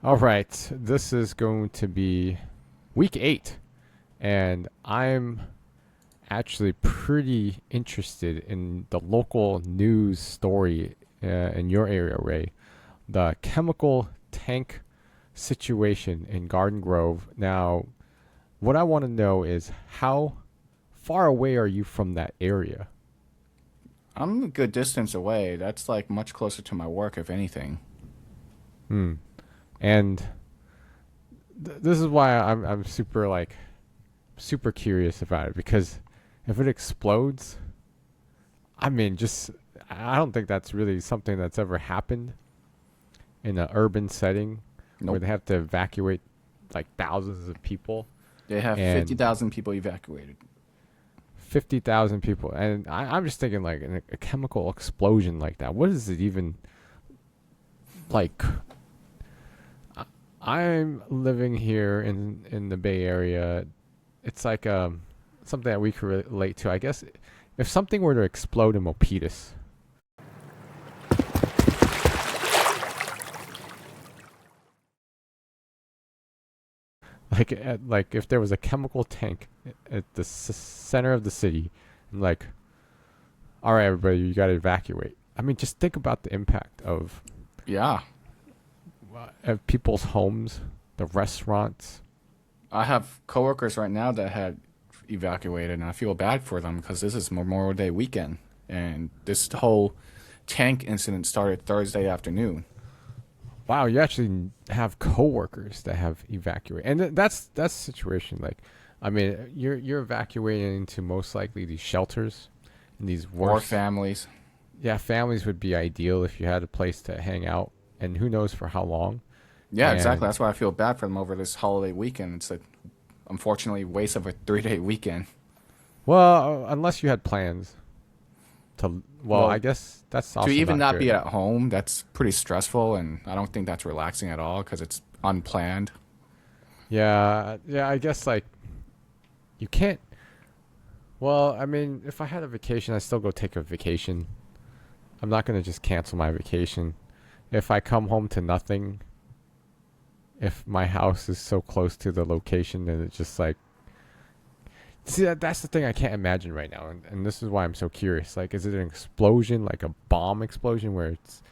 All right, this is going to be week 8, and I'm actually pretty interested in the local news story in your area, Ray. The chemical tank situation in Garden Grove. Now, what I want to know is how far away are you from that area? I'm a good distance away. That's like much closer to my work, if anything. Hmm. And this is why I'm super curious about it because if it explodes, I mean, just I don't think that's really something that's ever happened in an urban setting where Nope. they have to evacuate like thousands of people They have and 50,000 people evacuated. 50,000 people. And I'm just thinking like a chemical explosion like that. What is it even like? I'm living here in the Bay Area. It's like something that we can relate to. I guess if something were to explode in Milpitas, like if there was a chemical tank at the center of the city, and like, all right, everybody, you got to evacuate. I mean, just think about the impact Yeah. of people's homes, the restaurants. I have coworkers right now that had evacuated, and I feel bad for them because this is Memorial Day weekend. And this whole tank incident started Thursday afternoon. Wow, you actually have coworkers that have evacuated, and that's the situation. Like, I mean, you're evacuating into most likely these shelters, and these Or worst. families. Yeah, families would be ideal if you had a place to hang out, and who knows for how long. Yeah, exactly. And That's why I feel bad for them over this holiday weekend. It's a, unfortunately, waste of a 3-day weekend. well, unless you had plans to, well, I Well, guess that's to also even not not be good. at home, that's pretty stressful, and I don't think that's relaxing at all because it's unplanned. Yeah, yeah, I guess like you can't. Well, I mean, if I had a vacation, I still go take a vacation. I'm not gonna just cancel my vacation. If I come home to nothing, if my house is so close to the location, then it's just like, see, that's the thing I can't imagine right now, and this is why I'm so curious. Like, is it an explosion, like a bomb explosion, where it's,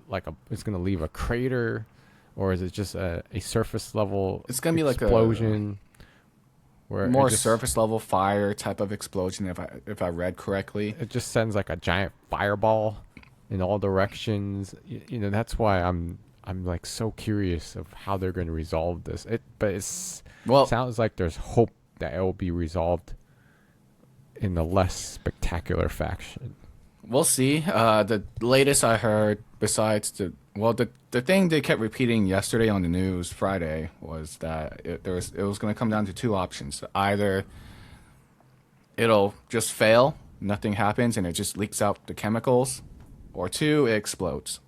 like it's gonna leave a crater, or is it just a surface level It's gonna be like a explosion where it more just surface level fire type of explosion, if I read correctly. it just sends like a giant fireball in all directions? That's why I'm like so curious of how they're going to resolve this. But it's Well, sounds like there's hope that it will be resolved in a less spectacular fashion. we'll see. The latest I heard, besides the thing they kept repeating yesterday on the news Friday was that it was going to come down to two options. Either it'll just fail, nothing happens, and it just leaks out the chemicals, or two, it explodes.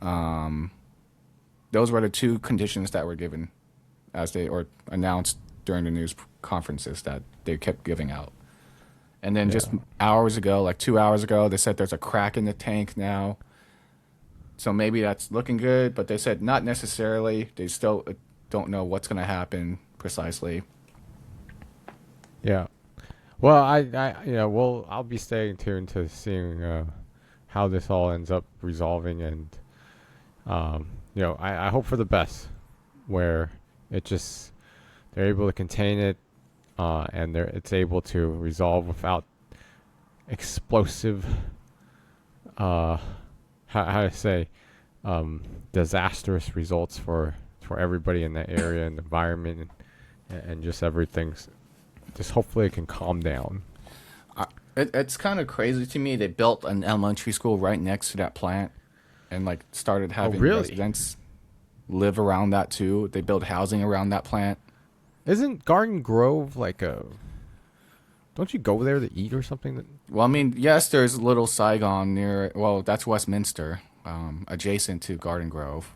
Those were the two conditions that were given as they or announced during the news conferences that they kept giving out. And then Yeah. just hours ago, like 2 hours ago, they said there's a crack in the tank now. So maybe that's looking good, but they said not necessarily. They still don't know what's going to happen precisely. Yeah. Well, I'll be staying tuned to seeing how this all ends up resolving, and I hope for the best, where it just they're able to contain it, and it's able to resolve without explosive, uh, how to say, disastrous results for everybody in that area and environment, and just everything. Just hopefully it can calm down. It's kind of crazy to me. They built an elementary school right next to that plant and like started Oh, having really? residents live around that too. They built housing around that plant. Isn't Garden Grove like a? Don't you go there to eat or something? Well, I mean, yes, there's Little Saigon near, well, that's Westminster, adjacent to Garden Grove.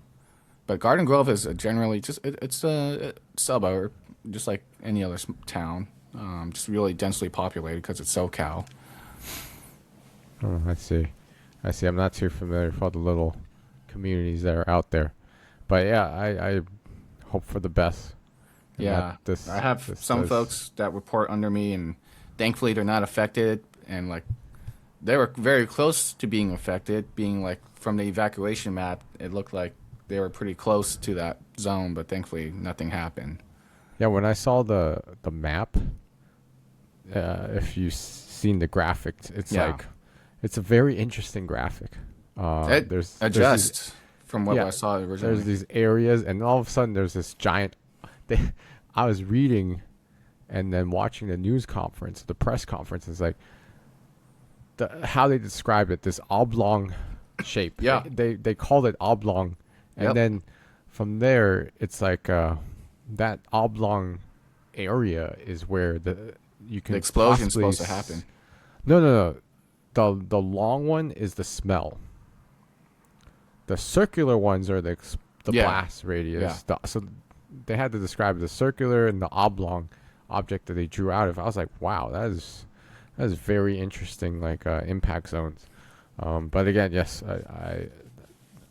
But Garden Grove is generally just, it's a suburb, just like any other town, just really densely populated because it's SoCal. Oh, I see. I see. I'm not too familiar with all the little communities that are out there. But yeah, I hope for the best. And that Yeah, this I have this some does. folks that report under me, and thankfully they're not affected. And like they were very close to being affected, being like from the evacuation map, it looked like they were pretty close to that zone, but thankfully nothing happened. Yeah, when I saw the map, if you've seen the graphics, it's Yeah, like it's a very interesting graphic. it There's these, adjusts from what yeah, I saw there's originally. these areas, and all of a sudden there's this giant. They, I was reading and then watching the news conference, the press conference. Is like how they describe it, this oblong shape. Yeah, They called it oblong, and yep. then from there it's like that oblong area is where you The can explosion's possibly supposed to happen. no, no, no. The long one is the smell. The circular ones are the Yeah, blast yeah. radius. So they had to describe the circular and the oblong object that they drew out of. I was like, wow, that is very interesting. Like impact zones. But again, yes,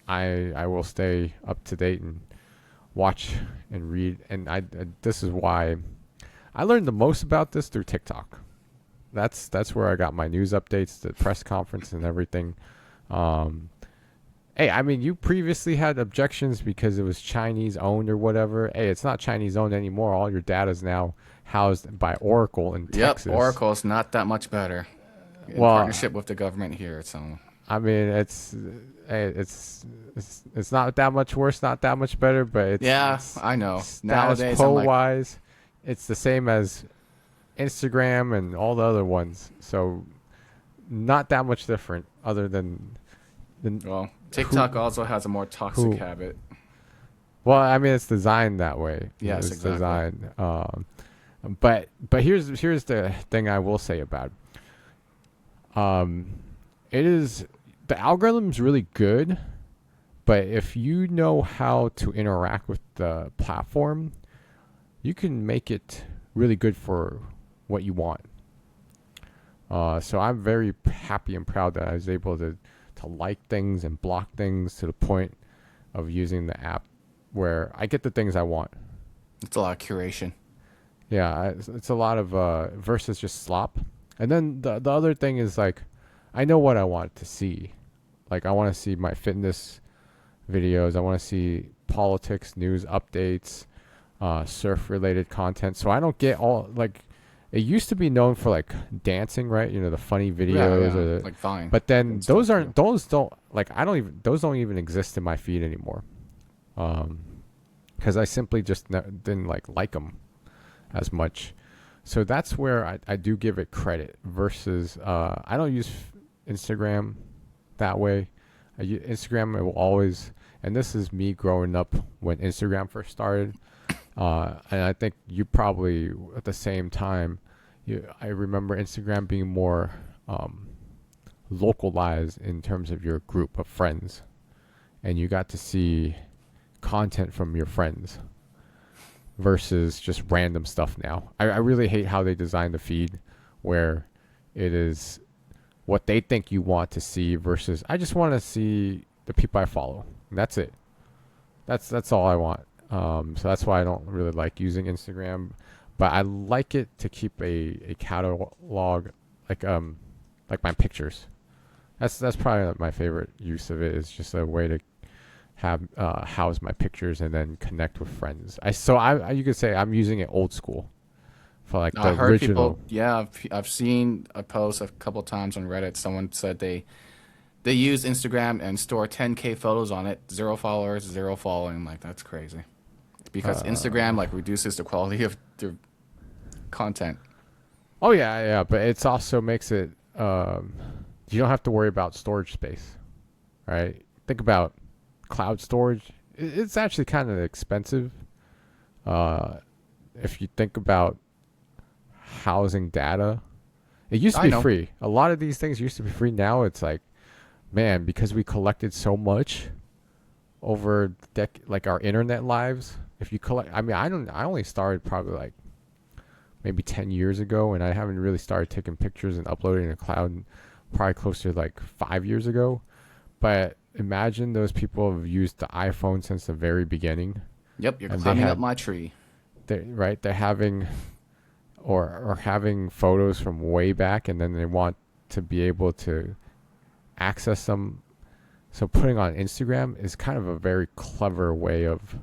I will stay up to date and watch and read. And this is why I learned the most about this through TikTok. That's where I got my news updates, the press conference, and everything. Um, hey, I mean, you previously had objections because it was Chinese owned or whatever. Hey, it's not Chinese owned anymore. All your data is now housed by Oracle in Yep, Texas. Oracle's not that much better in Well, partnership with the government here. So I mean, hey, it's not that much worse, not that much better, but yeah, it's I know. status Nowadays, I'm quo like, wise, it's the same as Instagram and all the other ones. So not that much different, other than well, who TikTok also has a more toxic who. habit. Well, I mean, it's designed that way. Yes, It's exactly. designed. But here's the thing I will say about it. It is the algorithm's really good, but if you know how to interact with the platform, you can make it really good for what you want. So I'm very happy and proud that I was able to like things and block things to the point of using the app where I get the things I want. It's a lot of curation. Yeah, it's a lot of versus just slop. And then the other thing is like, I know what I want to see. Like I want to see my fitness videos. I want to see politics, news updates, surf related content. So I don't get all like it used to be known for like dancing, right? You know, the funny Yeah, videos yeah, or the like Vine but then and stuff too. those don't like I don't even those don't even exist in my feed anymore. Um because I simply just didn't like them as much. So that's where I do give it credit versus I don't use Instagram that way. Instagram it will always, and this is me growing up when Instagram first started. And I think you probably at the same time, I remember Instagram being more localized in terms of your group of friends, and you got to see content from your friends versus just random stuff now. I really hate how they design the feed where it is what they think you want to see versus I just want to see the people I follow. And that's it. That's all I want. So that's why I don't really like using Instagram, but I like it to keep a catalog like my pictures. That's probably my favorite use of it. Is just a way to have house my pictures and then connect with friends. I you could say I'm using it old school for like I the heard people. original. Yeah, I've seen a post a couple times on Reddit. Someone said they use Instagram and store 10K photos on it. Zero followers, zero following. I'm like, that's crazy. Because Uh, Instagram like reduces the quality of the content. oh yeah, yeah, but it's also makes it you don't have to worry about storage space, right? Think about cloud storage. It's actually kind of expensive. Uh, if you think about housing data, it used to I be know. free. A lot of these things used to be free. Now it's like, man, because we collected so much over like our internet lives. If you collect, I mean, I only started probably like maybe 10 years ago, and I haven't really started taking pictures and uploading to the cloud probably closer to like 5 years ago. But imagine those people have used the iPhone since the very beginning, Yep, you're and they climbing up had my tree. they're having or having photos from way back, and then they want to be able to access them. So putting on Instagram is kind of a very clever way of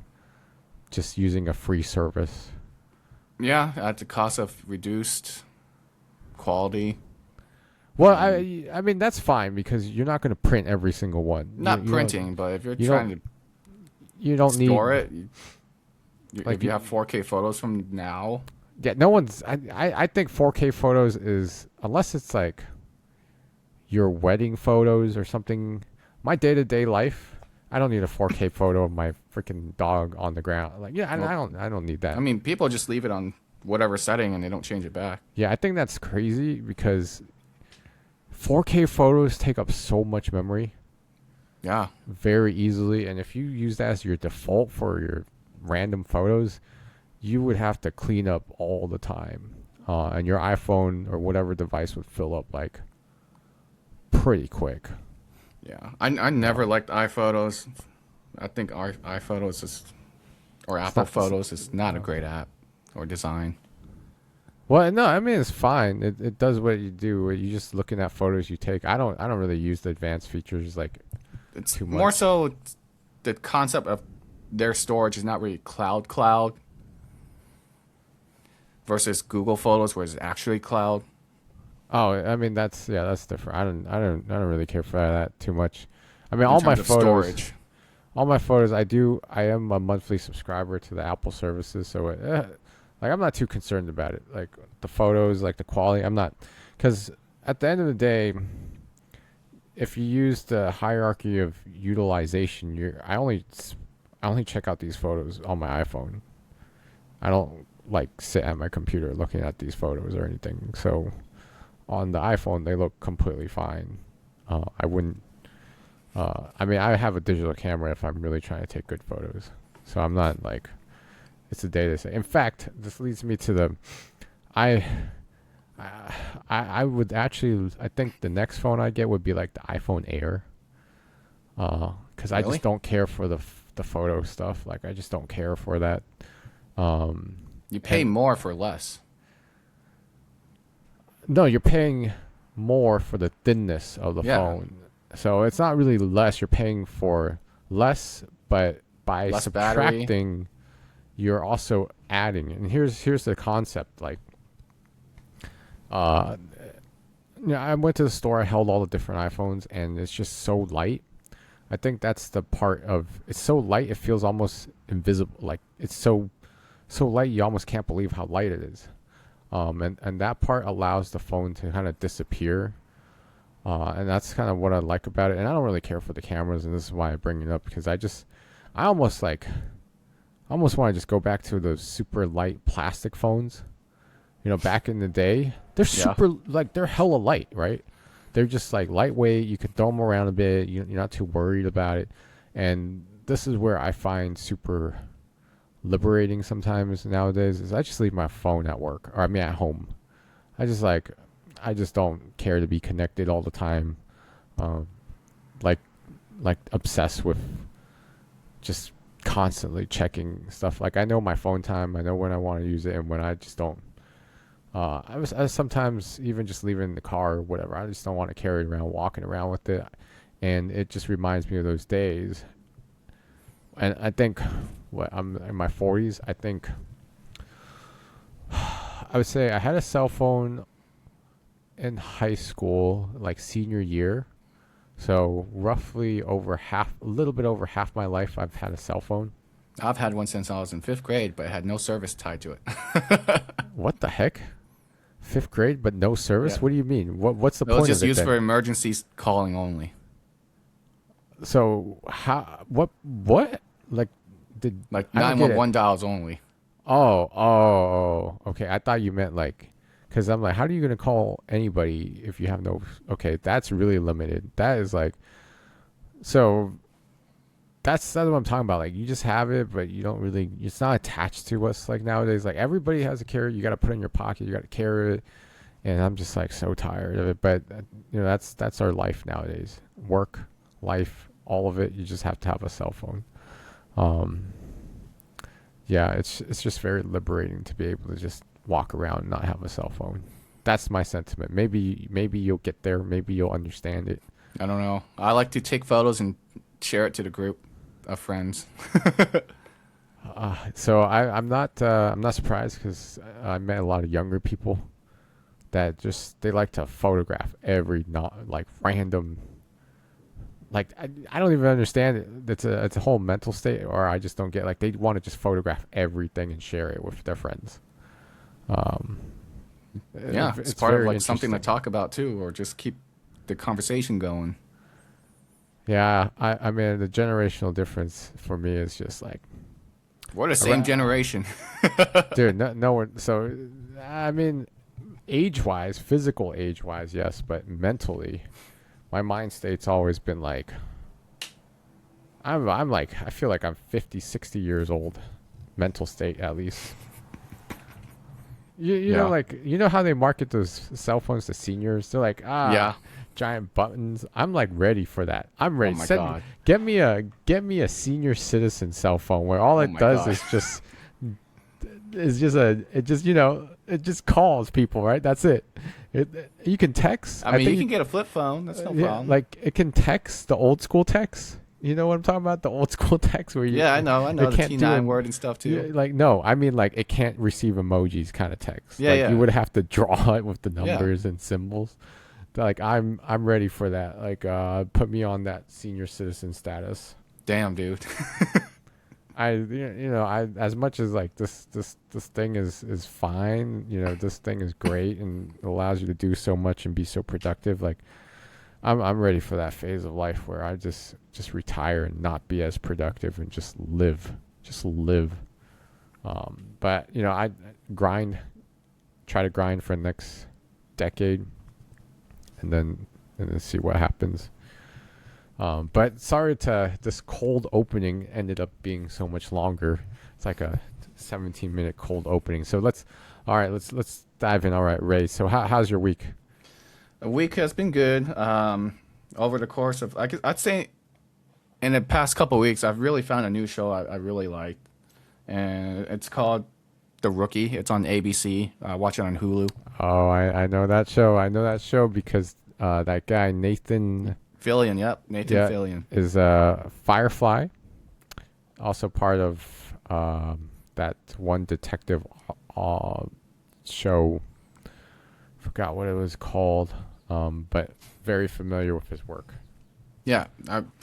just using a free service. Yeah, at the cost of reduced quality. Well, And I mean that's fine because you're not going to print every single one. not You don't printing, but if you're you trying don't to you don't need store it, like if you have 4K photos from now, yeah, no one's I think 4K photos is unless it's like your wedding photos or something. My day-to-day life, I don't need a 4K photo of my freaking dog on the ground. Like, yeah, well, I don't need that. I mean, people just leave it on whatever setting and they don't change it back. Yeah, I think that's crazy because 4K photos take up so much memory Yeah, very easily, and if you use that as your default for your random photos, you would have to clean up all the time, and your iPhone or whatever device would fill up like pretty quick. yeah. I never liked iPhotos. I think our iPhotos is or It's Apple not. Photos is not a great app or design. Well, no, I mean it's fine. It does what you do. You're just looking at photos you take. I don't really use the advanced features like It's too more much. so the concept of their storage is not really cloud versus Google Photos where it's actually cloud. Oh, I mean that's different. I don't really care for that too much. I mean In terms of storage. all my photos I am a monthly subscriber to the Apple services, so like I'm not too concerned about it. Like the photos, like the quality, I'm not cuz at the end of the day, if you use the hierarchy of utilization, I only check out these photos on my iPhone. I don't like sit at my computer looking at these photos or anything. So on the iPhone, they look completely fine. I wouldn't. I mean, I have a digital camera if I'm really trying to take good photos. So I'm not like it's a data set. In fact, this leads me to the I. I would actually I think the next phone I get would be like the iPhone Air, because I Really? just don't care for the photo stuff. Like I just don't care for that. You pay And more for less. no, you're paying more for the thinness of the Yeah, phone. So it's not really less. You're paying for less, but by less battery. subtracting, you're also adding. And here's the concept. Like, uh, I went to the store. I held all the different iPhones, and it's just so light. I think that's the part of it's so light. It feels almost invisible. Like it's so light, you almost can't believe how light it is. And that part allows the phone to kind of disappear. And that's kind of what I like about it. And I don't really care for the cameras, and this is why I bring it up because I almost like, I almost want to just go back to those super light plastic phones. You know, back in the day, they're Yeah. super like they're hella light, right? They're just like lightweight. You can throw them around a bit. You're not too worried about it. And this is where I find super liberating sometimes nowadays is I just leave my phone at work or I mean at home. I just don't care to be connected all the time. Um, like obsessed with just constantly checking stuff. Like I know my phone time. I know when I want to use it and when I just don't. I sometimes even just leave it in the car or whatever. I just don't want to carry it around, walking around with it, and it just reminds me of those days. And I think, what I'm in my 40s. I think I would say I had a cell phone in high school, like senior year. So roughly over half, a little bit over half my life, I've had a cell phone. I've had one since I was in fifth grade, but it had no service tied to it. What the heck? Fifth grade, but no service? Yeah. What do you mean? What's the It was point just of it used then? for emergencies calling only. So how? What? Like, did Like I don't get it? 911 dials only. Okay. I thought you meant like, because I'm like, how are you gonna call anybody if you have no? Okay, that's really limited. That is like, so that's what I'm talking about. Like, you just have it, but you don't really. It's not attached to us like nowadays. Like everybody has a carrier. You got to put it in your pocket. You got to carry it, and I'm just like so tired of it. But you know, that's our life nowadays. Work, life, all of it. You just have to have a cell phone. Um, yeah, it's just very liberating to be able to just walk around and not have a cell phone. That's my sentiment. Maybe you'll get there. Maybe you'll understand it. I don't know. I like to take photos and share it to the group of friends. So I'm not surprised because I met a lot of younger people that just they like to photograph every not like random like I don't even understand it. It's a whole mental state, or I just don't get like they want to just photograph everything and share it with their friends. Um, Yeah, it's part of very like something to interesting. talk about too, or just keep the conversation going. Yeah, I mean the generational difference for me is just like, We're the same generation. dude, no one. So I mean, age wise, physical age wise, yes, but mentally, my mind state's always been like, I'm like I feel like I'm 50, 60 years old, mental state at least. You know Yeah. like you know how they market those cell phones to seniors? They're like Yeah. giant buttons. I'm like ready for that. I'm Oh ready. my Send me god. get me a senior citizen cell phone where all Oh it my does god. is just it just it just calls people, right? That's it. You can text. I I mean, you think can get a flip phone. That's no yeah, problem. like it can text the old school text. You know what I'm talking about? The old school text where Yeah, I know. I know it the can't do T9 word and stuff yeah, too. like no, I mean like it can't receive emojis kind of text. Yeah, Like you yeah, would have to draw it with the yeah. numbers and symbols. Like I'm ready for that. Like put me on that senior citizen status. Damn, dude. I as much as like this thing is fine, this thing is great and allows you to do so much and be so productive. Like I'm ready for that phase of life where I just retire and not be as productive and just live. But I grind, try to grind for the next decade, and then see what happens. But sorry to this cold opening ended up being so much longer. It's like a 17-minute cold opening. So let's dive in. All right, Ray. So how's your week? A week has been good. Over the course of, I'd say, in the past couple weeks, I've really found a new show I really like, and it's called The Rookie. It's on ABC. Watch it on Hulu. Oh, I know that show. I know that show because that guy Nathan, Fillion, yep, Nathan yeah, Fillion. is Firefly. Also part of that one detective show. Forgot what it was called, but very familiar with his work. Yeah,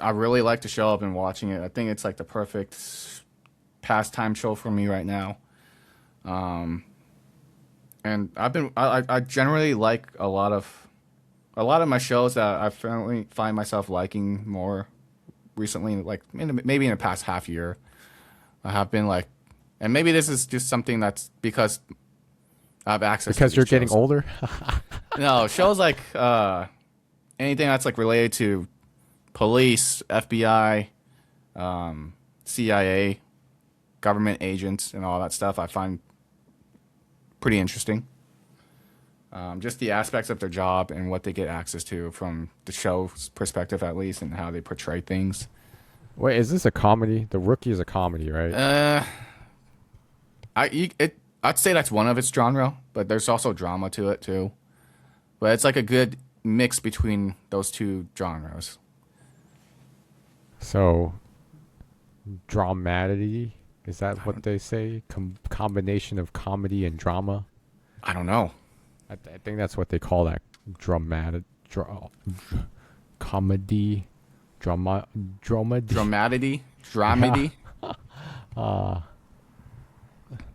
I really like the show. I've been watching it. I think it's like the perfect pastime show for me right now. And I generally like a lot of my shows that I finally find myself liking more recently, like maybe in the past half year. I have been like, and maybe this is just something that's because I have access Because to you're these getting shows. older. No, shows like anything that's like related to police, FBI, CIA, government agents, and all that stuff, I find pretty interesting. Just the aspects of their job and what they get access to from the show's perspective, at least, and how they portray things. Wait, is this a comedy? The Rookie is a comedy, right? I'd say that's one of its genre, but there's also drama to it too. But it's like a good mix between those two genres. So, dramatity, is that what they say? Combination of comedy and drama. I don't know. I think that's what they call that. Dramatic, comedy, dramedy. Dramedy. Uh,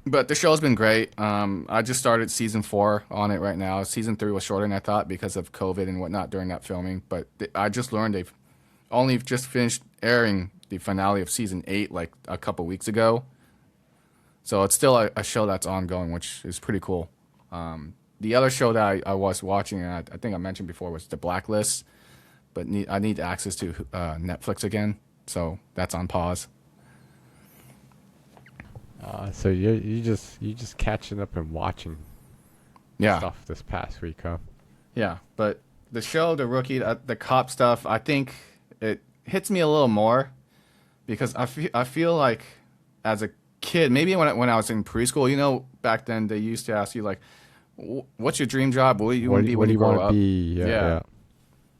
But the show's been great. I just started season 4 on it right now. Season 3 was shorter than I thought because of COVID and whatnot during that filming. But I just learned they've only just finished airing the finale of season 8 like a couple weeks ago. So it's still a show that's ongoing, which is pretty cool. The other show that I was watching, and I think I mentioned before, was The Blacklist. But I need access to Netflix again, so that's on pause. so you just catching up and watching Yeah. stuff this past week, huh? Yeah, but the show, The Rookie, the cop stuff, I think hits me a little more because I feel like as a kid, maybe when I was in preschool, back then they used to ask you like, "What's your dream job? What do you want to be What when do you you want grow to up?" be? Yeah, Yeah. yeah.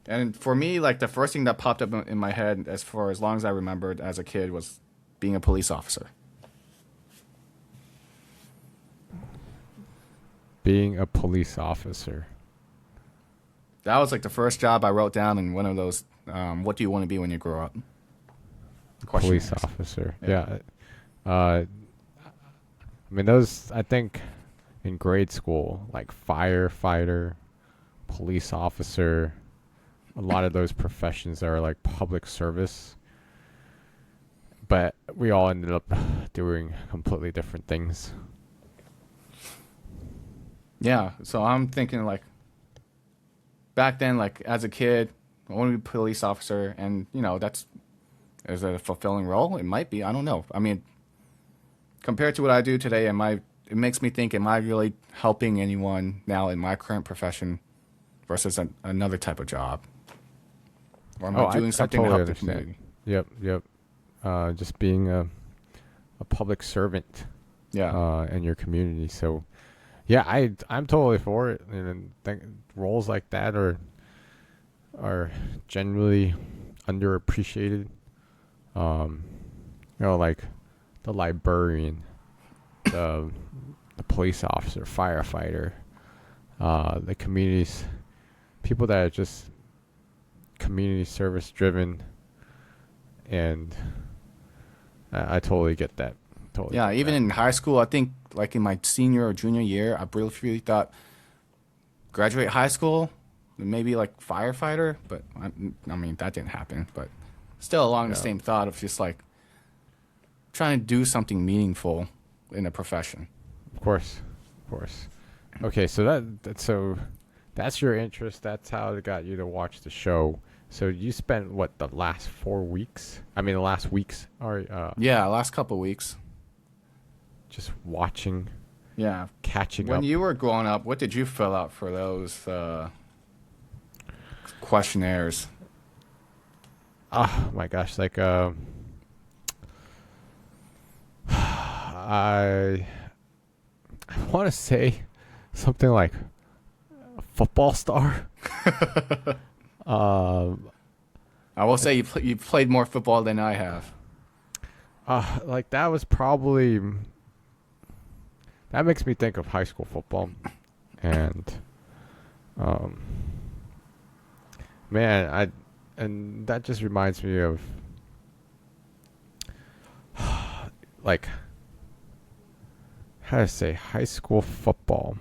And for me, like the first thing that popped up in my head, as far as long as I remembered as a kid, was being a police officer. Being a police officer. That was like the first job I wrote down in one of those. What do you want to be when you grow up? Police Questionnaires. officer. Yeah. Yeah. I mean, those, I think, in grade school, like firefighter, police officer, a lot of those professions are like public service, but we all ended up doing completely different things. Yeah. So I'm thinking like back then, like as a kid, I want to be a police officer, and that's is it a fulfilling role? It might be. I don't know. I mean, compared to what I do today, it makes me think, am I really helping anyone now in my current profession versus another type of job? Or am Oh, I I doing something to totally help the understand. community? Yep, yep. Just being a public servant Yeah. in your community. So yeah, I'm totally for it. And think roles like that are generally underappreciated. Um, like the librarian, the the police officer, firefighter, the communities, people that are just community service driven, and I totally get that. Totally Yeah. get Even that. in high school, I think like in my senior or junior year, I really thought graduate high school, maybe like firefighter, but I mean, that didn't happen. But still along the Yeah, same thought of just like trying to do something meaningful in a profession. of course, of course. Okay, so that's your interest. That's how it got you to watch the show. So you spent what the last 4 weeks? I mean, the last weeks are Yeah, last couple weeks. just watching, Yeah. catching When up. you were growing up, what did you fill out for those questionnaires? Oh my gosh, like I want to say something like a football star. Um, I will say you played more football than I have. like that was probably that makes me think of high school football, and um, man, and that just reminds me of like how to say high school football.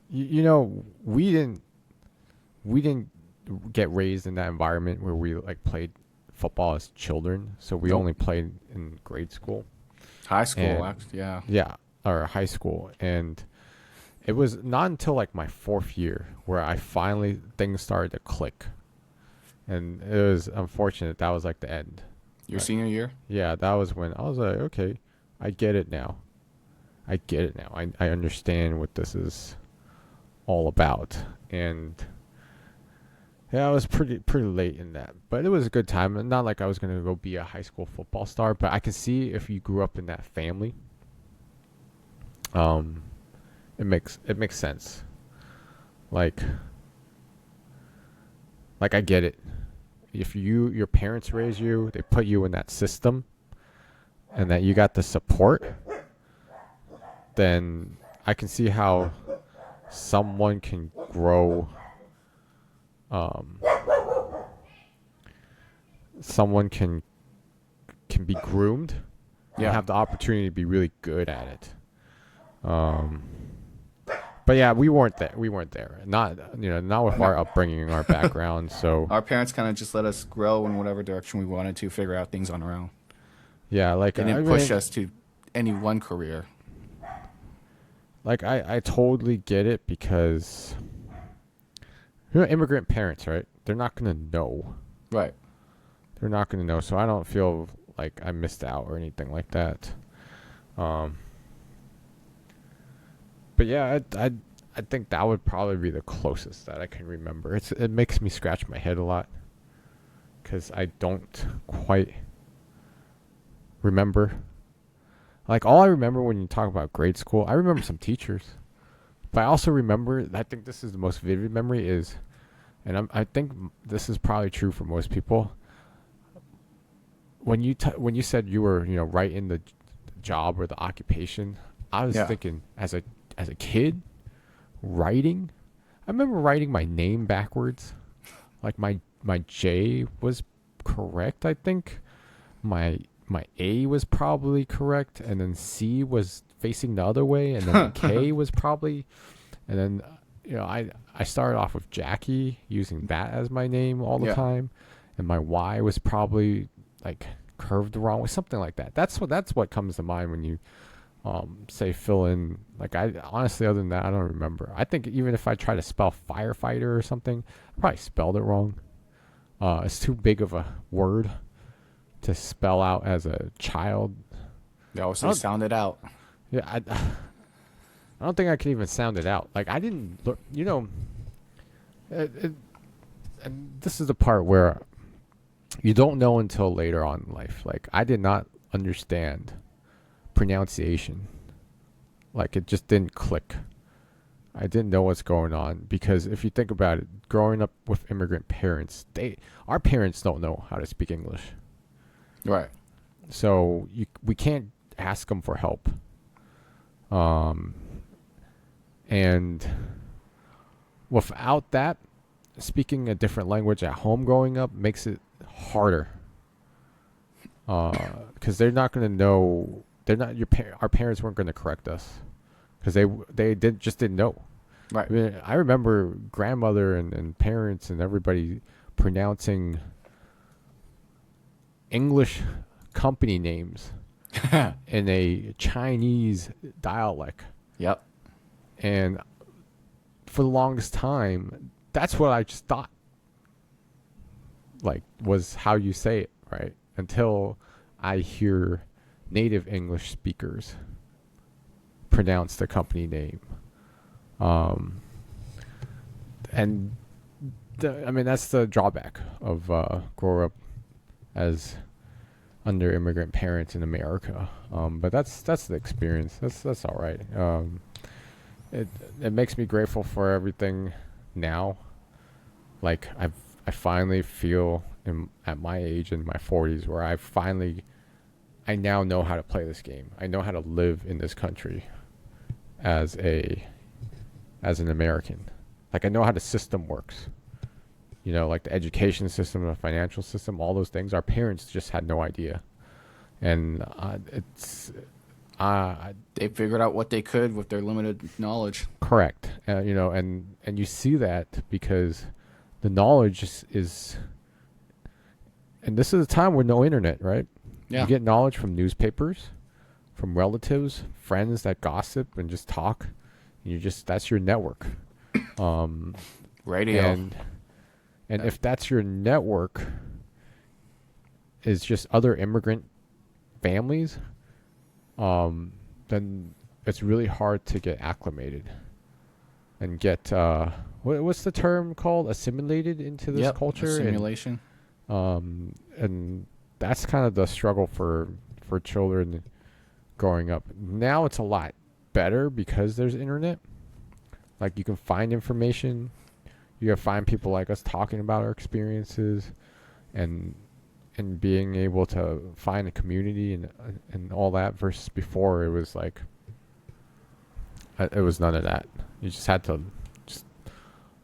We didn't get raised in that environment where we like played football as children, so we Nope. only played in grade school High school, and actually, yeah. yeah, or high school, and it was not until like my fourth year where I finally things started to click, and it was unfortunate that was like the end. Your Right. senior year? Yeah, that was when I was like, okay, I get it now. I get it now. I understand what this is all about, and yeah, I was pretty late in that, but it was a good time. And not like I was gonna go be a high school football star, but I can see if you grew up in that family, um, it makes sense. Like I get it. If your parents raise you, they put you in that system, and that you got the support, then I can see how someone can grow. Um, someone can be groomed and Yeah. have the opportunity to be really good at it. Um, but yeah, we weren't there. We weren't there. Not with No. our upbringing and our background. So Our parents kind of just let us grow in whatever direction we wanted to, figure out things on our own. yeah, like They I didn't push mean, us to any one career. like I totally get it because immigrant parents, right? They're not gonna know. Right. They're not gonna know. So I don't feel like I missed out or anything like that. Um, but yeah, I think that would probably be the closest that I can remember. It makes me scratch my head a lot because I don't quite remember. Like all I remember when you talk about grade school, I remember some teachers, but I also remember. I think this is the most vivid memory is, and I think this is probably true for most people. When you said you were right in the job or the occupation, I was Yeah. thinking as a kid writing. I remember writing my name backwards. Like my J was correct, I think. My A was probably correct, and then C was facing the other way, and then the K was probably, and then I started off with Jackie using that as my name all the Yeah. time, and my Y was probably like curved the wrong way, something like that. That's what comes to mind when you say fill in. Like I honestly, other than that, I don't remember. I think even if I try to spell firefighter or something, I probably spelled it wrong. It's too big of a word to spell out as a child. Yeah, I so don't, sound it out. yeah, I don't think I can even sound it out. Like I didn't look, and this is the part where you don't know until later on in life. Like I did not understand pronunciation. Like it just didn't click. I didn't know what's going on because if you think about it, growing up with immigrant parents, our parents don't know how to speak English. Right. So we can't ask them for help. And without that, speaking a different language at home growing up makes it harder. Because they're not going to know. They're not our parents weren't going to correct us because just didn't know. Right. I mean, I remember grandmother and parents and everybody pronouncing English company names in a Chinese dialect. Yep. And for the longest time, that's what I just thought, like, was how you say it, right? Until I hear native English speakers pronounce the company name. And I mean, that's the drawback of growing up as under immigrant parents in America. But that's the experience. That's all right. It makes me grateful for everything now. Like I finally feel at my age in my 40s where I now know how to play this game. I know how to live in this country as an American. Like I know how the system works. Like the education system, the financial system, all those things. Our parents just had no idea, and They figured out what they could with their limited knowledge. correct. And you see that because the knowledge is, and this is a time with no internet, right? Yeah. You get knowledge from newspapers, from relatives, friends that gossip and just talk. That's your network. Radio. And if that's your network, is just other immigrant families, then it's really hard to get acclimated and get what's the term called? Assimilated into this culture. Assimilation. And that's kind of the struggle for children growing up. Now it's a lot better because there's internet. Like you can find information. You can find people like us talking about our experiences, and being able to find a community and all that. Versus before, it was like it was none of that. You just had to just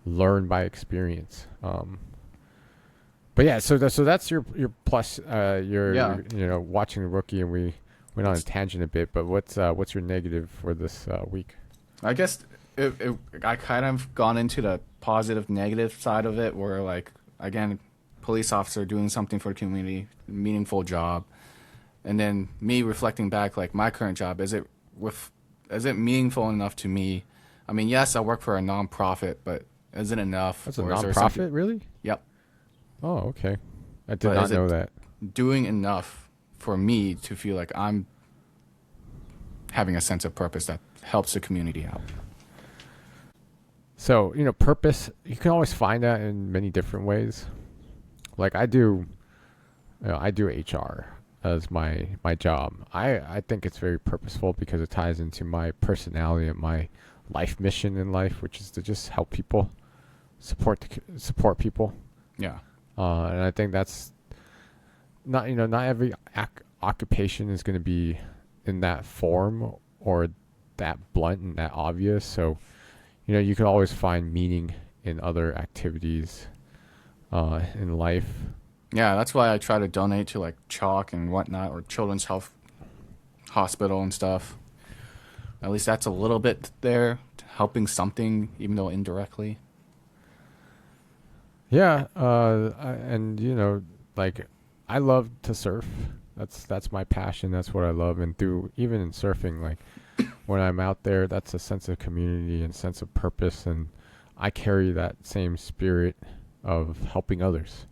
learn by experience. But yeah, so that's your plus. You're watching the Rookie, and we went on a tangent a bit. But what's your negative for this week? I guess I kind of gone into the positive negative side of it where like again police officer doing something for the community, meaningful job, and then me reflecting back like my current job, is it meaningful enough to me? I mean, yes, I work for a nonprofit, but is it enough? That's a Or is there nonprofit, something- really? Yep. Oh, okay. I did But not is it know that. doing enough for me to feel like I'm having a sense of purpose that helps the community out? So, purpose, you can always find that in many different ways. Like I do HR as my job. I think it's very purposeful because it ties into my personality and my life mission in life, which is to just help people, support people. Yeah. And I think that's not every occupation is going to be in that form or that blunt and that obvious. So, you can always find meaning in other activities in life. Yeah, that's why I try to donate to like Chalk and whatnot, or Children's Health Hospital and stuff. At least that's a little bit there, helping something, even though indirectly. Yeah, and like I love to surf. That's my passion. That's what I love. And through even in surfing, like when I'm out there, that's a sense of community and sense of purpose, and I carry that same spirit of helping others.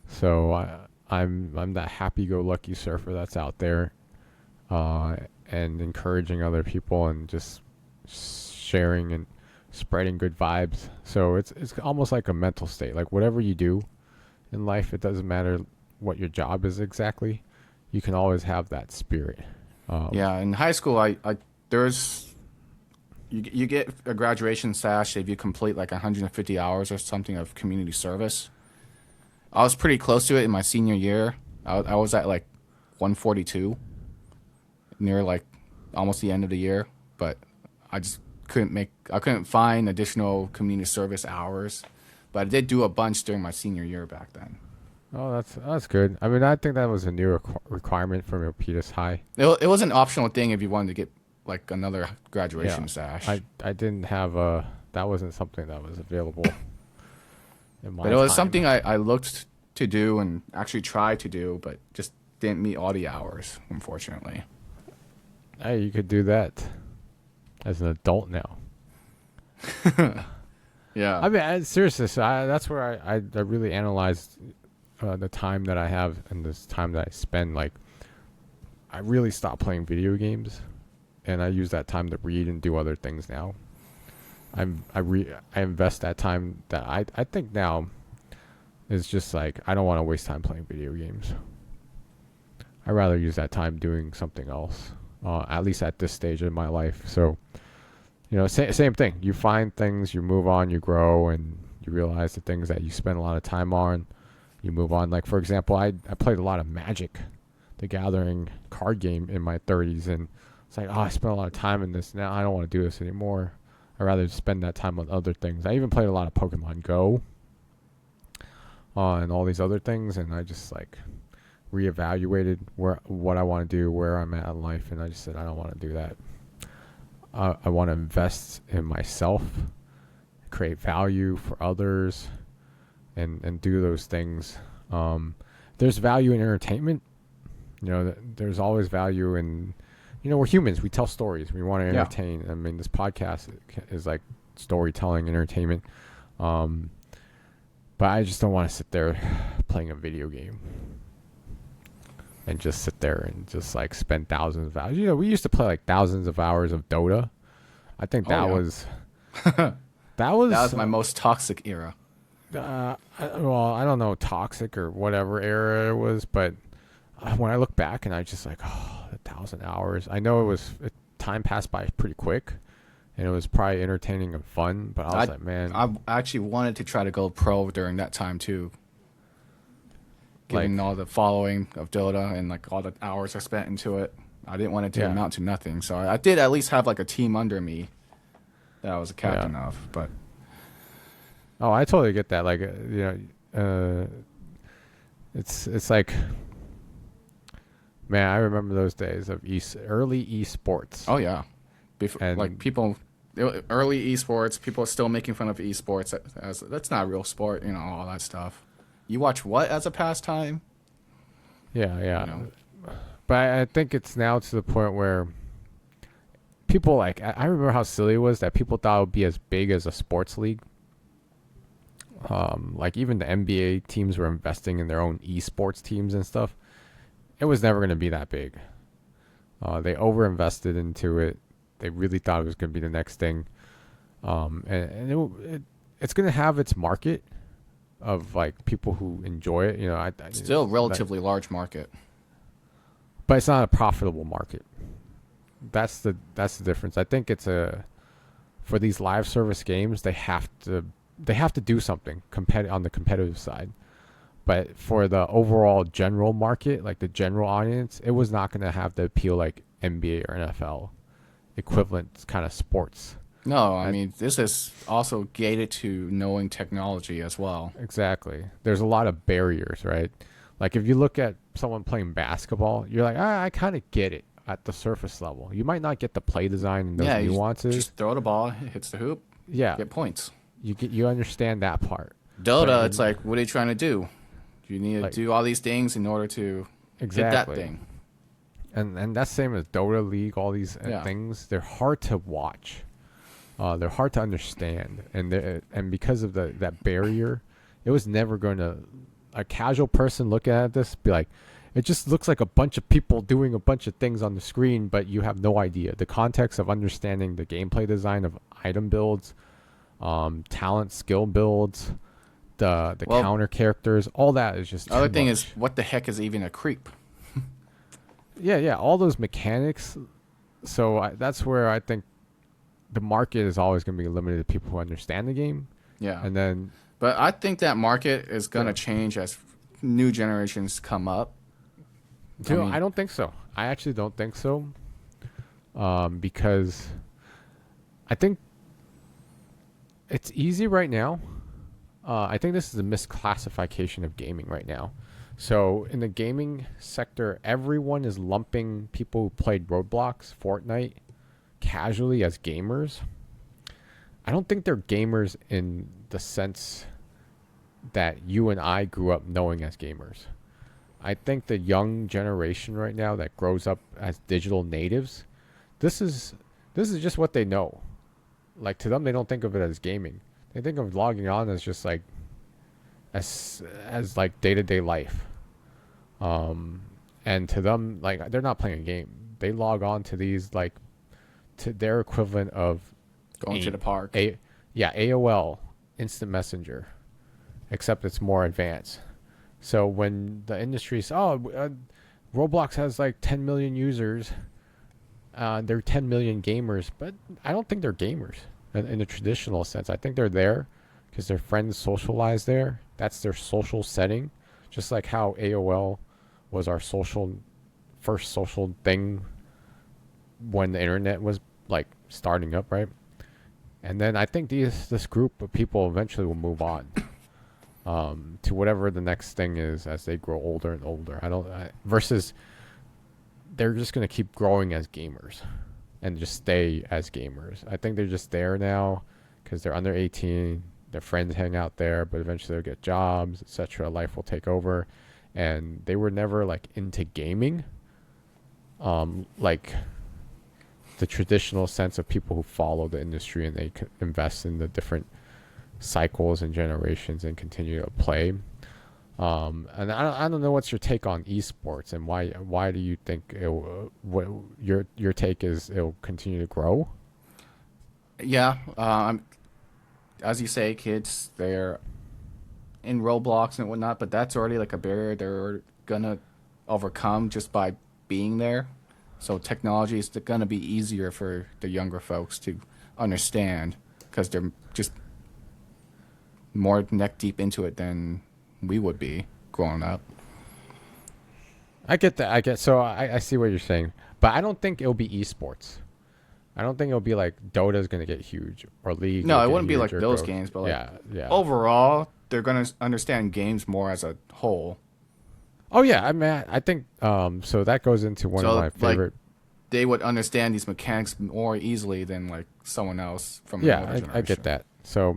So I'm that happy-go-lucky surfer that's out there, uh, and encouraging other people and just sharing and spreading good vibes. So it's almost like a mental state. Like whatever you do in life, it doesn't matter what your job is exactly. You can always have that spirit. Yeah, in high school, I there's you get a graduation sash if you complete like 150 hours or something of community service. I was pretty close to it in my senior year. I was at like 142, near like almost the end of the year, but I just I couldn't find additional community service hours, but I did do a bunch during my senior year back then. Oh, that's good. I mean, I think that was a new requirement from Milpitas High. It was an optional thing if you wanted to get like another graduation Yeah, sash. I didn't have a that wasn't something that was available in my But it was time. something I looked to do and actually tried to do, but just didn't meet all the hours, unfortunately. Hey, you could do that as an adult now. Yeah. I mean, seriously, so that's where I really analyzed the time that I have and this time that I spend. Like, I really stopped playing video games, and I use that time to read and do other things now. I invest that time that I think now is just like I don't want to waste time playing video games. I'd rather use that time doing something else. At least at this stage in my life. So, same thing. You find things, you move on, you grow, and you realize the things that you spend a lot of time on, you move on. Like, for example, I played a lot of Magic, the Gathering card game in my 30s, and it's like, oh, I spent a lot of time in this. Now I don't want to do this anymore. I'd rather spend that time on other things. I even played a lot of Pokemon Go and all these other things, and I just like reevaluated what I want to do, where I'm at in life, and I just said I don't want to do that. I want to invest in myself, create value for others, and do those things. There's value in entertainment. There's always value in, we're humans. We tell stories. We want to entertain. I mean, this podcast is like storytelling, entertainment. But I just don't want to sit there playing a video game and just sit there and just like spend thousands of hours. We used to play like thousands of hours of Dota. I think that was that was my most toxic era. well, I don't know, toxic or whatever era it was, but when I look back and I just like, 1,000 hours. I know time passed by pretty quick, and it was probably entertaining and fun. But I was like, man, I actually wanted to try to go pro during that time too. Given all the following of Dota and like all the hours I spent into it, I didn't want it to amount to nothing. So I did at least have like a team under me that I was a captain of. But I totally get that. Like, it's like, man, I remember those days of early esports. Oh yeah, like people, early esports, people are still making fun of esports as that's not a real sport, all that stuff. You watch what as a pastime? Yeah. But I think it's now to the point where people like, I remember how silly it was that people thought it would be as big as a sports league. Like even the NBA teams were investing in their own esports teams and stuff. It was never going to be that big. They overinvested into it. They really thought it was going to be the next thing. And it's gonna have its market of like people who enjoy it. Still relatively large market. But it's not a profitable market. That's the difference. I think it's for these live service games they have to do something on the competitive side. But for the overall general market, like the general audience, it was not going to have the appeal like NBA or NFL equivalent kind of sports. No, I mean, this is also gated to knowing technology as well. Exactly. There's a lot of barriers, right? Like if you look at someone playing basketball, you're like, I kind of get it at the surface level. You might not get the play design and those Yeah, you nuances. just throw the ball, it hits the hoop, Yeah, get points. you understand that part. Dota, it's like, what are you trying to do? You need to Like- do all these things in order to Exactly. hit that thing. And that's same as Dota League. All these Yeah. things, they're hard to watch. They're hard to understand, and because of that barrier, it was never going to. A casual person looking at this be like, it just looks like a bunch of people doing a bunch of things on the screen, but you have no idea the context of understanding the gameplay design of item builds, talent skill builds, the Well, counter characters. All that is just The other too thing much. is, what the heck is even a creep? Yeah, all those mechanics. So that's where I think the market is always going to be limited to people who understand the game, Yeah. and then But I think that market is going to Yeah. change as new generations come up. I don't think so. I actually don't think so, because I think it's easy right now. I think this is a misclassification of gaming right now. So in the gaming sector, everyone is lumping people who played Roblox, Fortnite, casually as gamers. I don't think they're gamers in the sense that you and I grew up knowing as gamers. I think the young generation right now that grows up as digital natives, this is just what they know. Like to them, they don't think of it as gaming. They think of logging on as just like as like day-to-day life. And to them, like they're not playing a game. They log on to these like to their equivalent of Going to the park. AOL, Instant Messenger, except it's more advanced. So when the industry says, Roblox has like 10 million users, they're 10 million gamers, but I don't think they're gamers in the traditional sense. I think they're there because their friends socialize there. That's their social setting, just like how AOL was our first social thing when the internet was like starting up, right? And then I think this group of people eventually will move on to whatever the next thing is as they grow older and older. Versus they're just going to keep growing as gamers and just stay as gamers. I think they're just there now because they're under 18. Their friends hang out there, but eventually they'll get jobs, etc. Life will take over. And they were never like into gaming. Like the traditional sense of people who follow the industry and they invest in the different cycles and generations and continue to play. And I don't know what's your take on esports and why do you think what your take is it'll continue to grow? Yeah. As you say, kids, they're in Roblox and whatnot, but that's already like a barrier they're going to overcome just by being there. So technology is going to be easier for the younger folks to understand because they're just more neck deep into it than we would be growing up. I get that. So I see what you're saying, but I don't think it'll be esports. I don't think it'll be like Dota's going to get huge or League. No, will it get wouldn't be huge like or those go- games, but like yeah. overall, they're going to understand games more as a whole. Oh yeah, I mean, I think so that goes into one of So, my like, favorite. They would understand these mechanics more easily than like someone else from the older Yeah, generation. I get that. So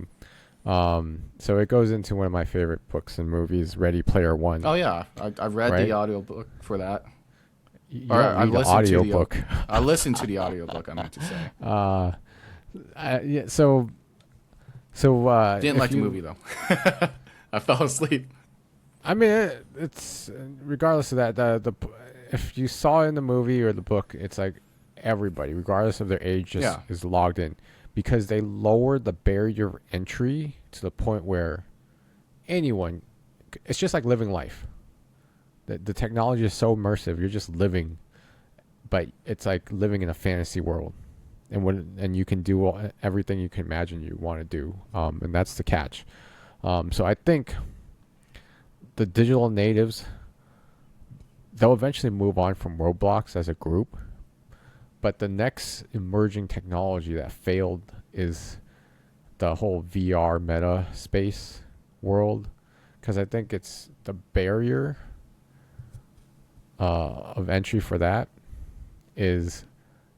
it goes into one of my favorite books and movies, Ready Player One. Oh yeah, I read Right? the audiobook for that. You Or don't I read the listened audio to the book. I listened to the audiobook, I meant to say. Yeah. So Didn't if like the you- movie though. I fell asleep. I mean, it's regardless of that. If you saw it in the movie or the book, it's like everybody, regardless of their age, just Yeah. is logged in. because they lowered the barrier of entry to the point where anyone, it's just like living life. The technology is so immersive. You're just living, but it's like living in a fantasy world, and you can do everything you can imagine you want to do, and that's the catch. So I think the digital natives, they'll eventually move on from Roblox as a group, but the next emerging technology that failed is the whole VR meta space world, because I think it's the barrier of entry for that is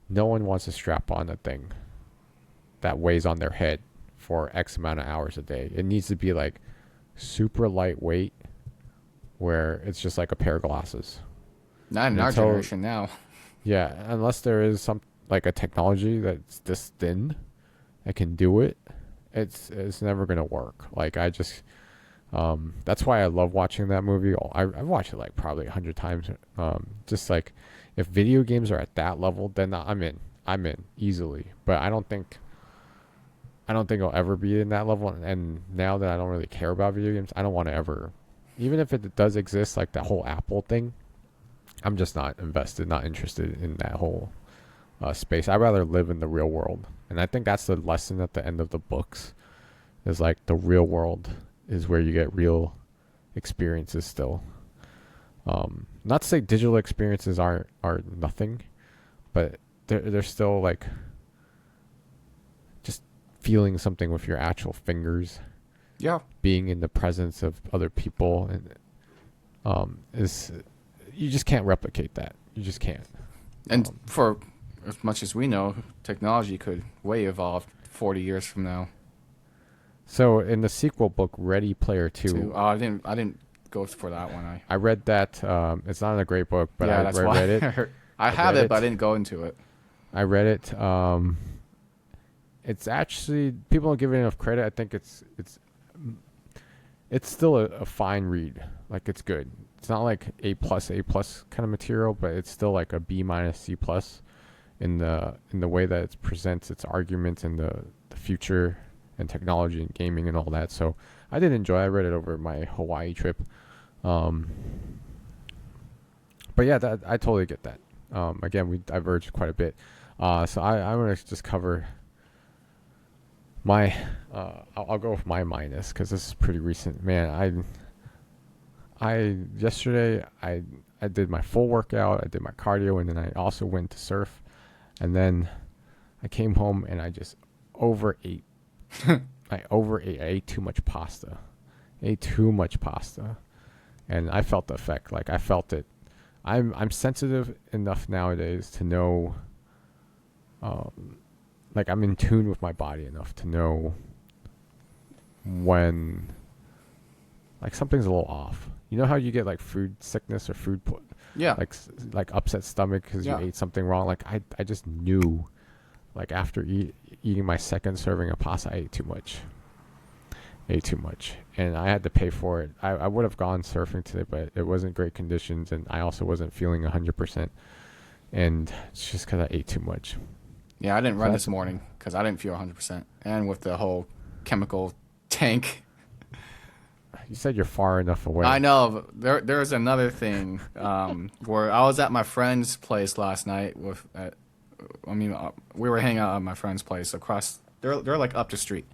no one wants to strap on a thing that weighs on their head for X amount of hours a day. It needs to be like super lightweight, where it's just like a pair of glasses. Not in our generation now. Yeah, unless there is some like a technology that's this thin that can do it, it's never gonna work. Like I just, that's why I love watching that movie. I've watched it like probably 100 times. Just like if video games are at that level, then I'm in. I'm in easily. But I don't think I'll ever be in that level. And now that I don't really care about video games, I don't want to ever, even if it does exist, like that whole Apple thing. I'm just not invested, not interested in that whole space. I'd rather live in the real world. And I think that's the lesson at the end of the books is like the real world is where you get real experiences still. Not to say digital experiences are nothing, but they're still like just feeling something with your actual fingers. Yeah. Being in the presence of other people and is you just can't replicate that. You just can't. And for as much as we know, technology could way evolve 40 years from now. So in the sequel book, Ready Player 2. Oh, I didn't go for that one. I read that. It's not a great book, but yeah, I that's read it. I have it, but I didn't go into it. I read it. It's actually, people don't give it enough credit. I think it's still a fine read. Like it's good. It's not like A plus kind of material, but it's still like a B minus C plus in the way that it presents its arguments and the future and technology and gaming and all that. So I did enjoy. I read it over my Hawaii trip. But yeah, I totally get that. Again, we diverged quite a bit. So I want to just cover my. I'll go with my minus because this is pretty recent. Man, yesterday I did my full workout. I did my cardio, and then I also went to surf, and then I came home and I just overate. I ate too much pasta. And I felt the effect. Like I felt it. I'm sensitive enough nowadays to know, like I'm in tune with my body enough to know when, like something's a little off. You know how you get like food sickness or yeah, like upset stomach because you ate something wrong. Like I just knew, like after eating my second serving of pasta, I ate too much, and I had to pay for it. I would have gone surfing today, but it wasn't great conditions, and I also wasn't feeling 100%, and it's just because I ate too much. Yeah, I didn't run this morning because I didn't feel 100%, and with the whole chemical tank. You said you're far enough away. I know. There was another thing where I was at my friend's place last night. We were hanging out at my friend's place across. They're like up the street,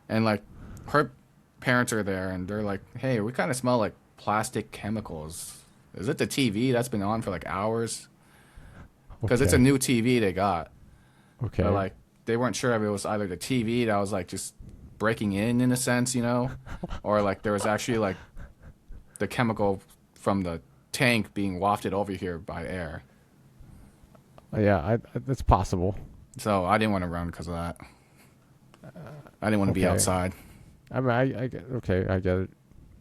and like her parents are there, and they're like, "Hey, we kind of smell like plastic chemicals. Is it the TV that's been on for like hours? Because it's a new TV they got." Okay. But like they weren't sure if it was either the TV that was like just breaking in a sense, you know, or like there was actually like the chemical from the tank being wafted over here by air. Yeah, that's possible. So I didn't want to run because of that. I didn't want to be outside. I mean, I get it.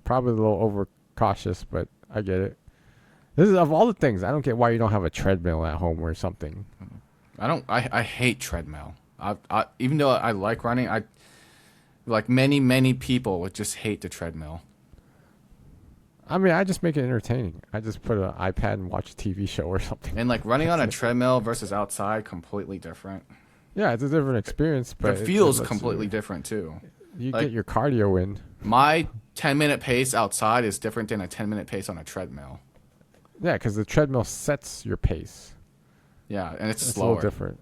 Probably a little overcautious, but I get it. This is of all the things. I don't get why you don't have a treadmill at home or something. I hate treadmill. Even though I like running, like many people would just hate the treadmill. I mean, I just make it entertaining. I just put an iPad and watch a TV show or something. And like running on a treadmill versus outside, completely different. Yeah, it's a different experience, but The it feel's lets completely different too. you Like get your cardio in. my 10-minute pace outside is different than a 10-minute pace on a treadmill. Yeah, because the treadmill sets your pace. Yeah, and it's It's a little slower. different.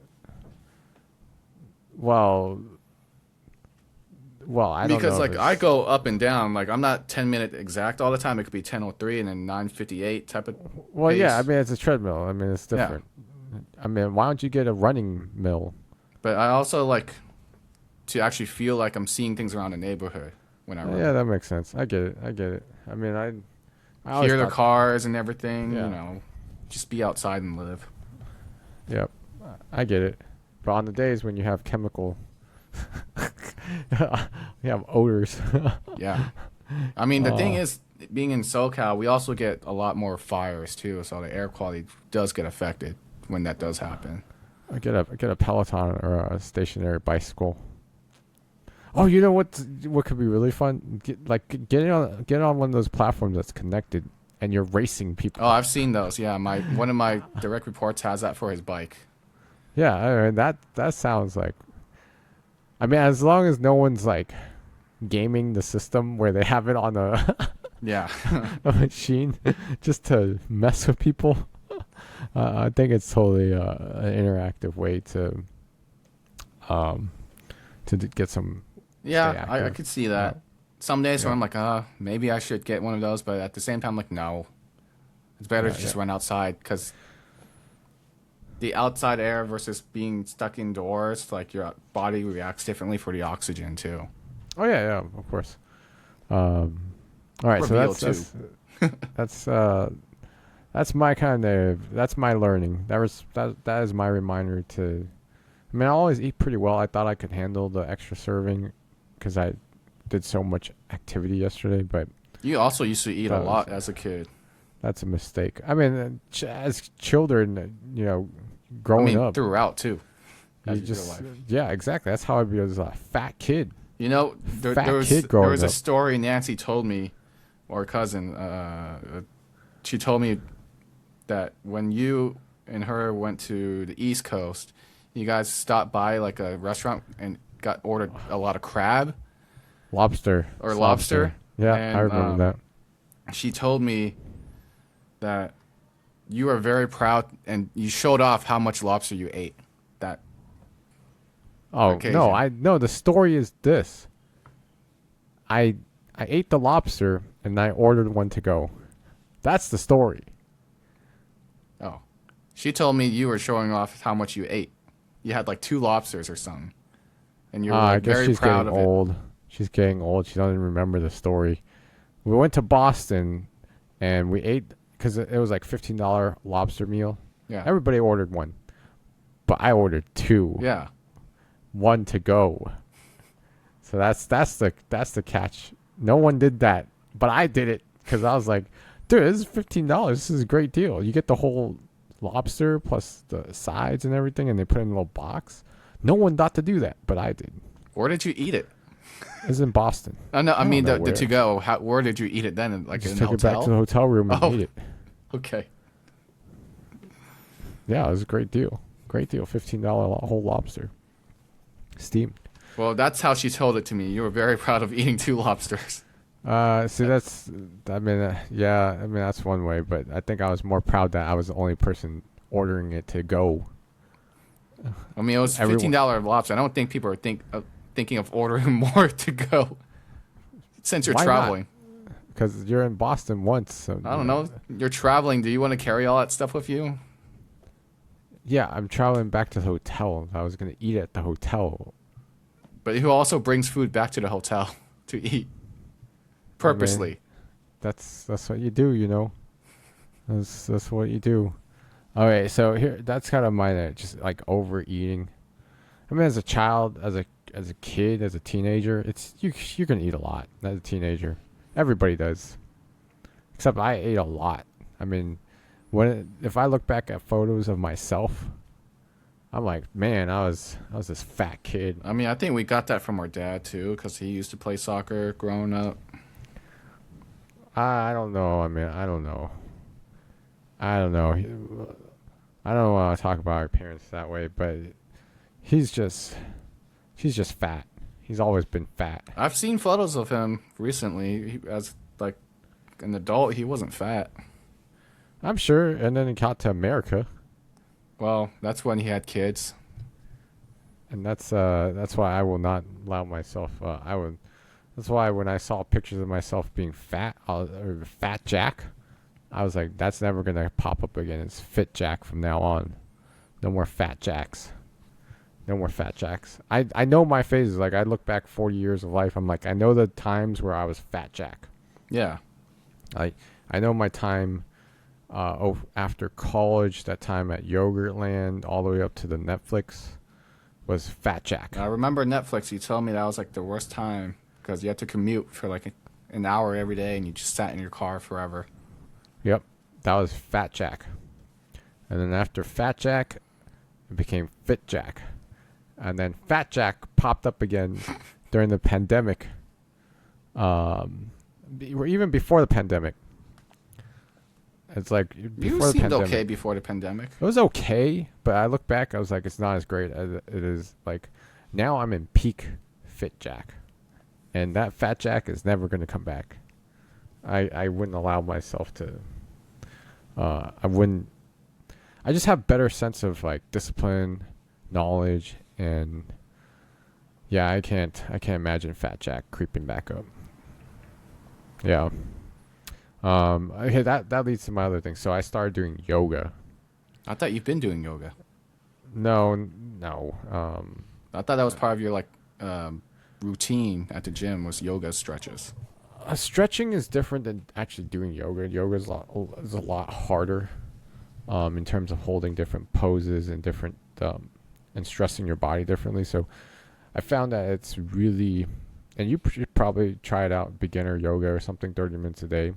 Well, I don't Because know if like I it's. go up and down, like I'm not 10-minute exact all the time. It could be 10:03 and then 9:58 type of Well, yeah, I pace. mean it's a treadmill. I mean it's Yeah, different. I mean, why don't you get a running mill? but I also like to actually feel like I'm seeing things around the neighborhood when I Yeah, run. that makes sense. I get it. I get it. I mean, I always Hear the thought. cars and everything, Yeah. just be outside and live. Yep. I get it. But on the days when you have chemical, you have odors. Yeah. I mean, the thing uh, is, being in SoCal, we also get a lot more fires too, so the air quality does get affected when that does happen. I get a Peloton or a stationary bicycle. Oh, you know what could be really fun? Get on one of those platforms that's connected, and you're racing Oh, people. I've seen those. Yeah, my one of my direct reports has that for his bike. Yeah, I mean that sounds like. I mean, as long as no one's like gaming the system where they have it on a, Yeah. a machine just to mess with people, I think it's totally an interactive way um, get some stay Yeah, I active. could see Uh, that. Some days where yeah, I'm like, maybe I should get one of those, but at the same time, I'm like, no. It's better yeah, to yeah. just run outside because the outside air versus being stuck indoors, like your body reacts differently for the oxygen too. Oh yeah, yeah, of course. All right, For so VO2. that's that's my kind of that's my learning. That is my reminder to. I mean, I always eat pretty well. I thought I could handle the extra serving because I did so much activity yesterday, but You also used to eat a that was lot as a kid. that's a mistake. I mean, as children, I growing mean, up, throughout too, you as your just life. yeah, exactly. That's how I was a fat kid, There fat was kid there growing was a up. story Nancy told me, or cousin. She told me that when you and her went to the East Coast, you guys stopped by like a restaurant and got ordered a lot of crab Lobster, or it's lobster, lobster. Yeah, I and remember that. she told me that you were very proud and you showed off how much lobster you ate that Oh no, occasion. I no. The story is this. I I ate the lobster and I ordered one to go. That's the story. Oh, she told me you were showing off how much you ate. You had like two lobsters or something, and you were I like guess very she's proud getting of it. old. She's getting old. She doesn't remember the story. We went to Boston and we ate because it was like $15 lobster meal. Yeah, Everybody ordered one, but I ordered two, yeah. one to go. So that's the catch. No one did that, but I did it because I was like, dude, this is $15. This is a great deal. You get the whole lobster plus the sides and everything, and they put it in a little box. No one thought to do that, but I did. Where did you eat it? It was in Boston. No, I I don't mean know the where. to go. Where did you eat it then? Like Just in a took it back to the hotel? hotel room and Oh, ate it. okay. Yeah, it was a great deal. Great deal. $15 whole lobster, steamed. Well, that's how she told it to me. You were very proud of eating two lobsters. See, that's. I mean, yeah. I mean, that's one way, but I think I was more proud that I was the only person ordering it to go. I mean, it was Everyone, $15 lobster. I don't think people are thinking of ordering more to go since you're why not? traveling. Because you're in Boston once. So, I don't know. You're traveling. Do you want to carry all that stuff with you? Yeah, I'm traveling back to the hotel. I was gonna eat at the hotel. But who also brings food back to the hotel to eat I mean, purposely? that's what you do, you know. That's what you do. Okay, so here that's kind of my just like overeating. I mean, as a child, as a kid, as a teenager, it's you're gonna eat a lot as a teenager. Everybody does, except I ate a lot. I mean, if I look back at photos of myself, I'm like, man, I was this fat kid. I mean, I think we got that from our dad too, because he used to play soccer growing up. I don't know. I mean, I don't know. I don't know. I don't want to talk about our parents that way, but he's just he's just fat. He's always been fat. I've seen photos of him recently. As like an adult, he wasn't fat. I'm sure. And then he got to America, Well, that's when he had kids. and that's why I will not allow myself. I would. That's why when I saw pictures of myself being fat or Fat Jack, I was like, that's never gonna pop up again. It's Fit Jack from now on. No more Fat Jacks. No more Fat Jacks. I know my phases. Like I look back 40 years of life. I'm like, I know the times where I was Fat Jack. Yeah. I know my time after college, that time at Yogurtland, all the way up to the Netflix, was Fat Jack. I remember Netflix. You told me that was like the worst time because you had to commute for like an hour every day, and you just sat in your car forever. Yep, that was Fat Jack. And then after Fat Jack, it became Fit Jack. And then Fat Jack popped up again during the pandemic. Even before the pandemic. It's like You before the seemed pandemic. okay before the pandemic. It was okay, but I look back, I was like, it's not as great as it is. Like, now I'm in peak Fit Jack. And that Fat Jack is never going to come back. I wouldn't allow myself to. I wouldn't. I just have better sense of like discipline, knowledge, and yeah, I can't imagine Fat Jack creeping back up. Yeah. Okay, that leads to my other thing. So I started doing yoga. I thought you've been doing yoga. No. I thought that was part of your like routine at the gym was yoga stretches. Stretching is different than actually doing yoga. Yoga is a lot harder, in terms of holding different poses and different and stressing your body differently. So I found that it's really, and you should probably try it out, beginner yoga or something, 30 minutes a day,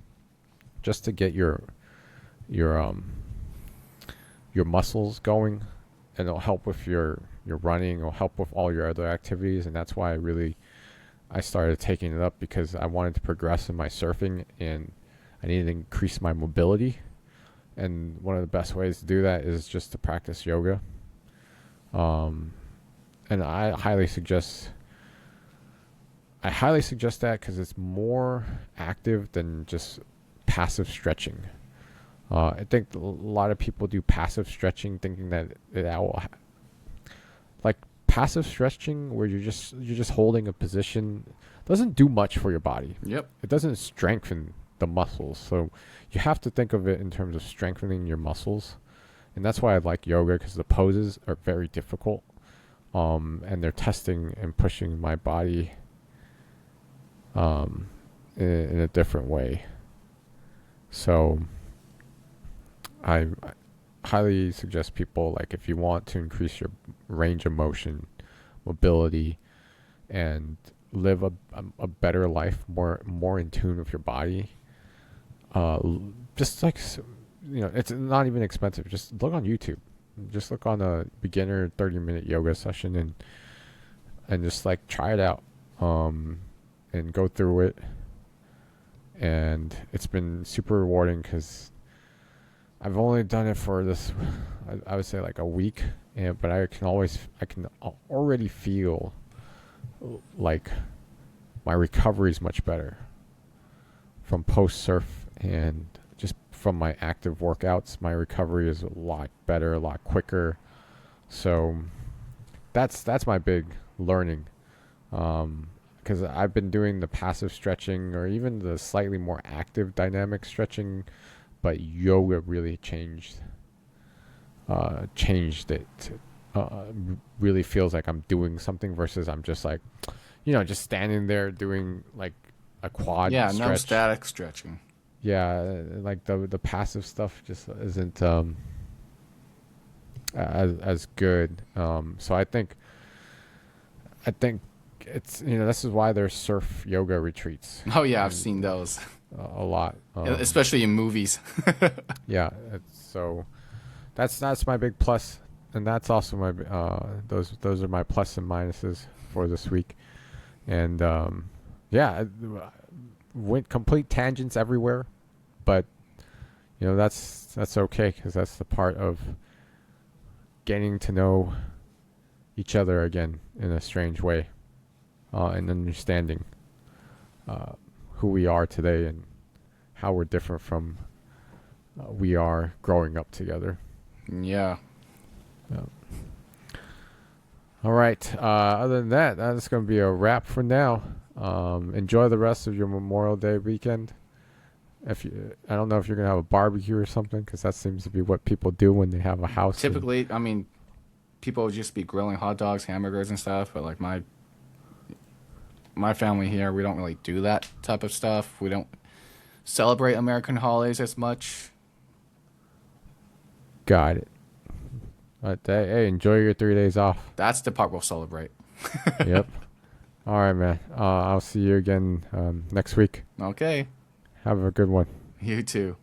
just to get your muscles going, and it'll help with your running. It'll help with all your other activities, and that's why I started taking it up, because I wanted to progress in my surfing and I needed to increase my mobility. And one of the best ways to do that is just to practice yoga. And I highly suggest that because it's more active than just passive stretching. I think a lot of people do passive stretching thinking that will like passive stretching where you're just holding a position doesn't do much for your body. Yep. It doesn't strengthen the muscles. So you have to think of it in terms of strengthening your muscles. And that's why I like yoga, because the poses are very difficult. And they're testing and pushing my body in a different way. So I highly suggest people, like, if you want to increase your range of motion, mobility, and live a better life, more in tune with your body, just like, it's not even expensive. Just look on YouTube. Just look on a beginner 30-minute yoga session and just like try it out, and go through it. And it's been super rewarding because I've only done it for this, I would say like a week, but I can already feel like my recovery is much better from post surf, and just from my active workouts. My recovery is a lot better, a lot quicker. So that's my big learning, because I've been doing the passive stretching or even the slightly more active dynamic stretching, but yoga really changed it. Really feels like I'm doing something versus I'm just like, just standing there doing like a quad stretch. No static stretching. Yeah, like the passive stuff just isn't as good. So I think it's, this is why there's surf yoga retreats. Oh yeah, I've seen those A lot, especially in movies. yeah. So that's my big plus, and that's also my those are my plus and minuses for this week. And went complete tangents everywhere, but that's okay, because that's the part of getting to know each other again in a strange way, and understanding who we are today and how we're different from we are growing up together. Yeah. Yeah. All right. Other than that, that's going to be a wrap for now. Enjoy the rest of your Memorial Day weekend. I don't know if you're gonna have a barbecue or something, because that seems to be what people do when they have a house. Typically, I mean, people would just be grilling hot dogs, hamburgers, and stuff. But like my family here, we don't really do that type of stuff. We don't celebrate American holidays as much. Got it. But hey, enjoy your 3 days off. That's the part we'll celebrate. Yep. All right, man. I'll see you again next week. Okay. Have a good one. You too.